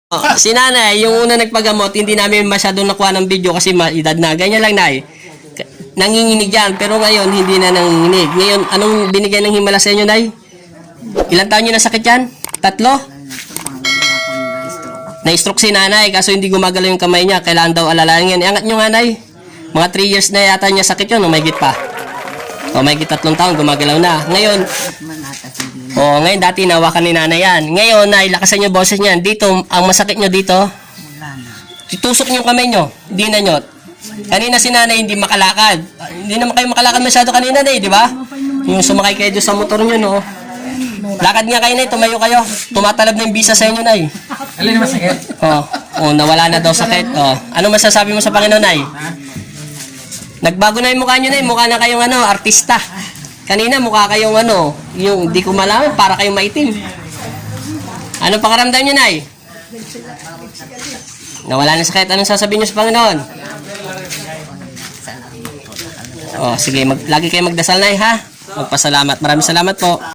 Oh, si nanay, yung una nagpagamot, hindi namin masyadong nakuha ng video kasi edad na. Ganyan lang, nay. Nanginginig yan, pero ngayon, hindi na nanginginig. Ngayon, anong binigay ng himala sa inyo, nay? Ilang taon nyo na sakit yan? 3? Na-stroke si nanay, kaso hindi gumagalaw yung kamay niya. Kailangan daw alalayan yan. Iangat nyo nga, nay. Mga 3 years na yata niya sakit yun, o may git pa. O may git 3 taon, gumagalaw na. Ngayon, ngayon dati nawakan ni nanay yan. Ngayon, nay, lakasan nyo boses niyan. Dito, ang masakit nyo dito, tutusok nyo kamay nyo. Hindi na nyo. Kanina si nanay hindi makalakad. Hindi naman kayo makalakad masyado kanina, nay, di ba? Yung sumakay kayo doon sa motor nyo, no? Lakad nga kayo, nay, tumayo kayo. Tumatalab na yung bisa sa inyo, nay. Alin na masakit? Nawala na daw sakit. Ano masasabi mo sa Panginoon, nay? Nagbago na yung mukha nyo, nay. Mukha na kayong artista. Kanina mukha kayong yung di ko malaman, para kayong maitim. Anong pakaramdam nyo, nay? Nawala na sakit. Anong sasabihin nyo sa Panginoon? Sige, lagi kayo magdasal, nay, ha? Magpasalamat. Maraming salamat po.